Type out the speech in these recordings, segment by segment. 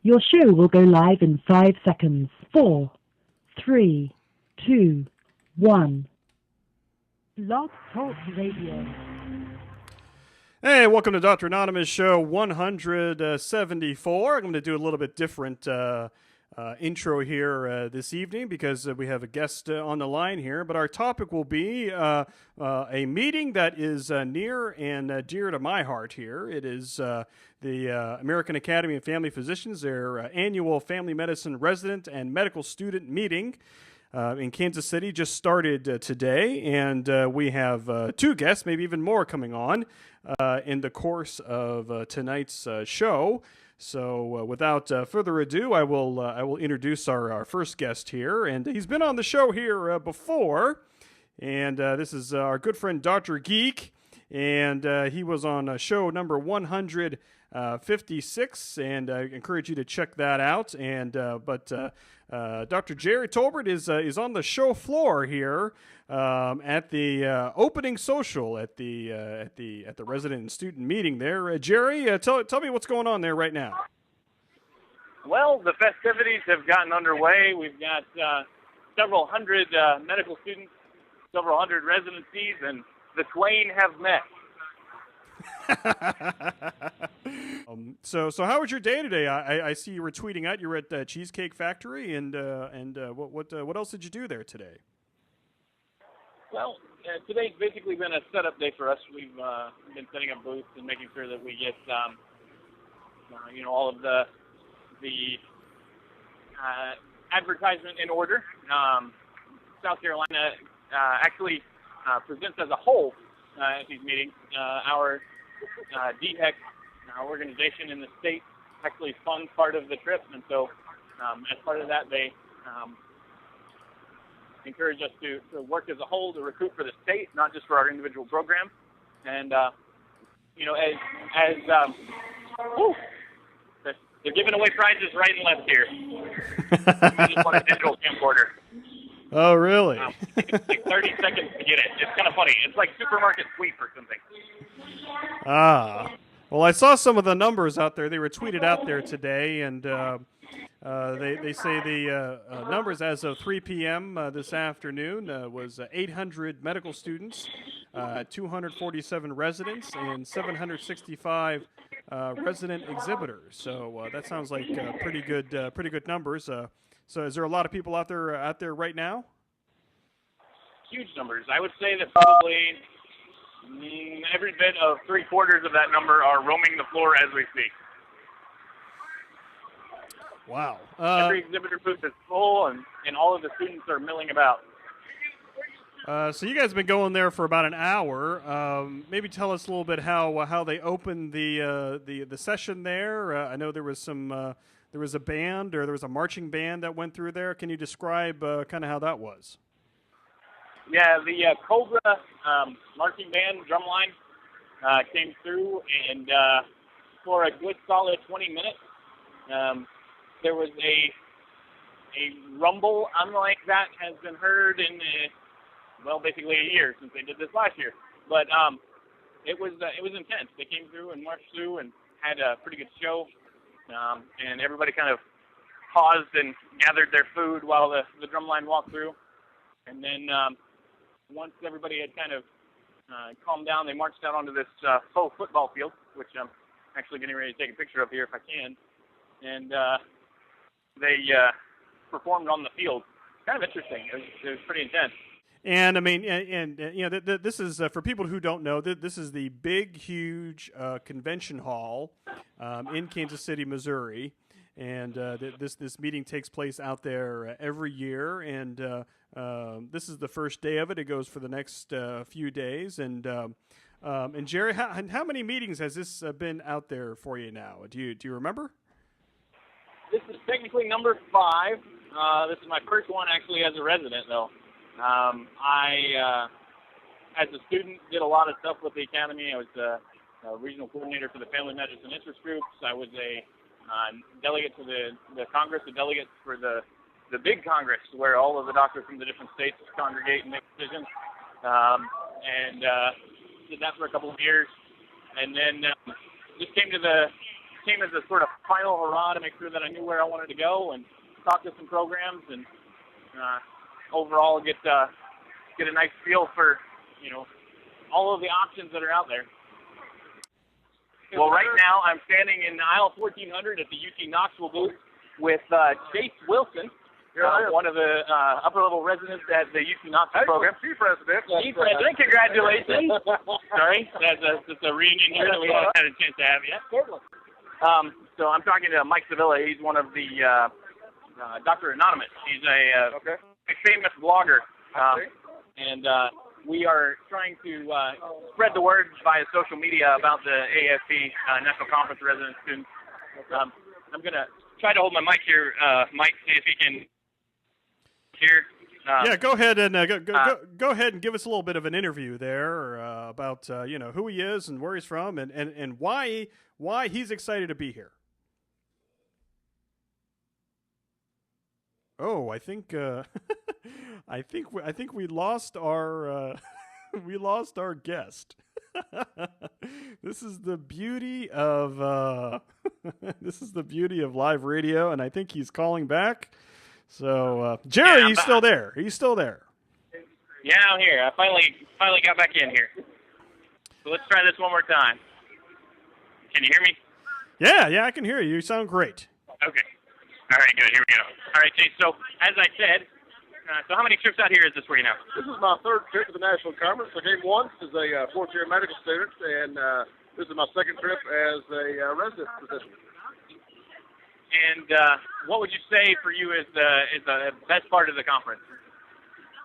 Your show will go live in 5 seconds. 4, 3, 2, 1. Blog Talk Radio. Hey, welcome to Dr. Anonymous Show 174. I'm going to do a little bit different intro here this evening because we have a guest on the line here. But our topic will be a meeting that is near and dear to my heart here. It is the American Academy of Family Physicians, their annual family medicine resident and medical student meeting. In Kansas City just started today, and we have two guests, maybe even more, coming on in the course of tonight's show. So without further ado, I will introduce our first guest here, and he's been on the show here before, and this is our good friend Dr. Geek, and he was on show number 156, and I encourage you to check that out. And Dr. Jerry Tolbert is on the show floor here at the opening social at the resident and student meeting there. Jerry, tell me what's going on there right now. Well, the festivities have gotten underway. We've got several hundred medical students, several hundred residencies, and the twain have met. So how was your day today? I see you were tweeting out you were at the Cheesecake Factory, and what else did you do there today? Well, today's basically been a setup day for us. We've been setting up booths and making sure that we get all of the advertisement in order. South Carolina actually presents as a whole at these meetings. Our DHEC organization in the state actually funds part of the trip, and so as part of that, they encourage us to work as a whole to recruit for the state, not just for our individual programs. And they're giving away prizes right and left here. I just want a digital camcorder. Oh, really? It takes 30 seconds to get it. It's kind of funny. It's like supermarket sweep or something. Well, I saw some of the numbers out there. They were tweeted out there today, and they say the numbers as of 3 p.m. This afternoon was 800 medical students, 247 residents, and 765 resident exhibitors. So that sounds like pretty good numbers. So is there a lot of people out there right now? Huge numbers. I would say that probably every bit of 3/4 of that number are roaming the floor as we speak. Wow. Every exhibitor booth is full, and all of the students are milling about. So you guys have been going there for about an hour. Maybe tell us a little bit how they opened the session there. I know there was a band, or there was a marching band that went through there. Can you describe kind of how that was? Yeah, the Cobra marching band drumline came through, and for a good solid 20 minutes, there was a rumble unlike that has been heard in basically a year since they did this last year. But it was intense. They came through and marched through and had a pretty good show, and everybody kind of paused and gathered their food while the drumline walked through, and then once everybody had kind of calmed down, they marched out onto this faux football field, which I'm actually getting ready to take a picture of here if I can. And they performed on the field. Kind of interesting. It was pretty intense. And I mean, this is for people who don't know. This is the big, huge convention hall in Kansas City, Missouri. And this meeting takes place out there every year, and this is the first day of it. It goes for the next few days. And Jerry, how many meetings has this been out there for you now? Do you remember? This is technically number 5. This is my first one actually as a resident, though. I, as a student, did a lot of stuff with the academy. I was a regional coordinator for the family medicine interest groups. I was a delegate to the Congress, a delegate for the big Congress where all of the doctors from the different states congregate and make decisions. And did that for a couple of years. And then just came to the came as a sort of final hurrah to make sure that I knew where I wanted to go and talk to some programs and overall get a nice feel for, all of the options that are out there. Well, right now I'm standing in aisle 1400 at the UT Knoxville booth with Chase Wilson, one of the upper-level residents at the UT Knoxville program. Chief President. Chief President, congratulations. Sorry, that's a reunion here that we haven't had a chance to have yet. So I'm talking to Mike Sevilla. He's one of the Dr. Anonymous. He's a famous blogger. And we are trying to spread the word via social media about the AAFP National Conference resident students. I'm going to try to hold my mic here, Mike, see if he can hear. Yeah, go ahead and go ahead and give us a little bit of an interview there about who he is and where he's from and why he's excited to be here. Oh, I think I think we lost our guest. This is the beauty of live radio, and I think he's calling back. So, Jerry, he's still there. He's still there. Yeah, I'm here. I finally got back in here. So let's try this one more time. Can you hear me? Yeah, I can hear you. You sound great. Okay. All right, good. Here we go. All right, Chase. So, as I said, so how many trips out here is this for you now? This is my third trip to the National Conference. I came once as a fourth-year medical student, and this is my second trip as a resident physician. And what would you say for you is the best part of the conference?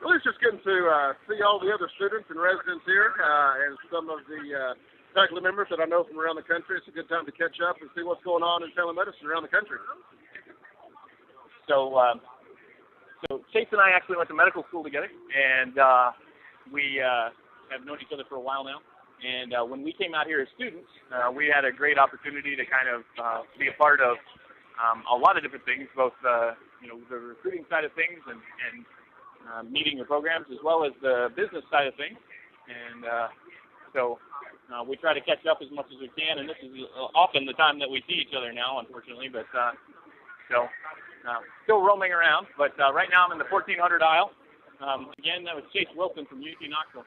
Well, it's just getting to see all the other students and residents here and some of the faculty members that I know from around the country. It's a good time to catch up and see what's going on in telemedicine around the country. So Chase and I actually went to medical school together, and we have known each other for a while now. And when we came out here as students, we had a great opportunity to kind of be a part of a lot of different things, both the recruiting side of things and meeting the programs, as well as the business side of things. And so we try to catch up as much as we can, and this is often the time that we see each other now, unfortunately. But still roaming around. But right now I'm in the 1400 aisle. Again, that was Chase Wilson from UT Knoxville.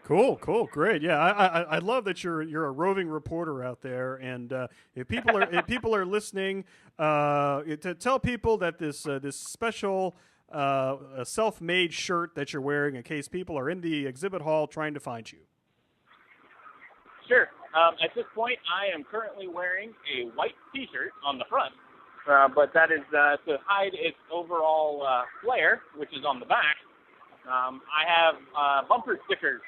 Cool, great. Yeah, I love that you're a roving reporter out there, and if people are listening, to tell people that this special self-made shirt that you're wearing, in case people are in the exhibit hall trying to find you. Sure. At this point, I am currently wearing a white T-shirt on the front, but that is to hide its overall flare, which is on the back. I have bumper stickers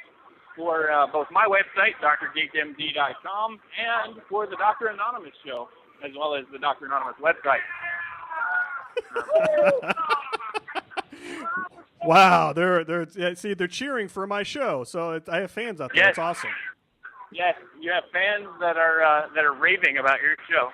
for both my website, drgatemd.com, and for the Dr. Anonymous show, as well as the Dr. Anonymous website. Wow, they're cheering for my show. So I have fans out there. Yes. It's awesome. Yes, you have fans that are raving about your show.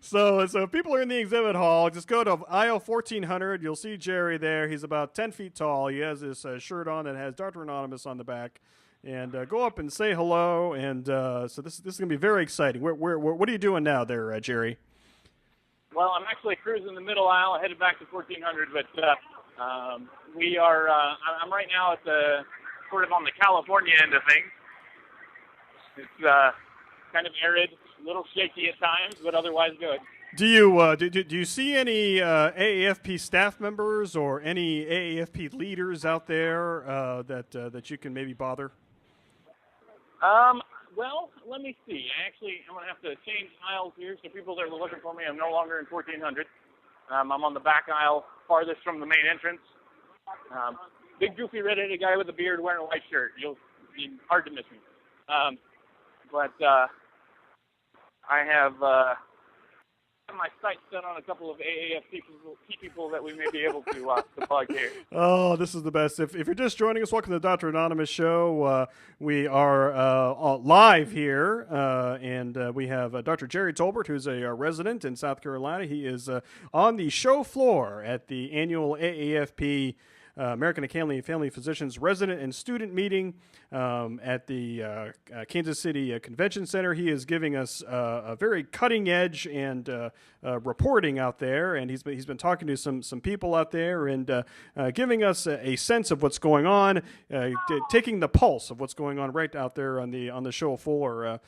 So if people are in the exhibit hall, just go to aisle 1400. You'll see Jerry there. He's about 10 feet tall. He has this shirt on that has Dr. Anonymous on the back. And go up and say hello. And so this is going to be very exciting. What are you doing now there, Jerry? Well, I'm actually cruising the middle aisle, headed back to 1400. But we are. I'm right now at the sort of on the California end of things. It's kind of arid, a little shaky at times, but otherwise good. Do you see any AAFP staff members or any AAFP leaders out there that you can maybe bother? Well, let me see. I'm going to have to change aisles here, so people that were looking for me, I'm no longer in 1400. I'm on the back aisle, farthest from the main entrance. Big, goofy, red-headed guy with a beard wearing a white shirt. You'll be hard to miss me. But I have my sights set on a couple of AAFP people that we may be able to plug here. Oh, this is the best. If you're just joining us, welcome to the Dr. Anonymous Show. We are live here, and we have Dr. Jerry Tolbert, who's a resident in South Carolina. He is on the show floor at the annual AAFP American Academy of Family Physicians resident and student meeting at the Kansas City Convention Center. He is giving us a very cutting edge and reporting out there, and he's been talking to some people out there and giving us a sense of what's going on, taking the pulse of what's going on right out there on the show floor.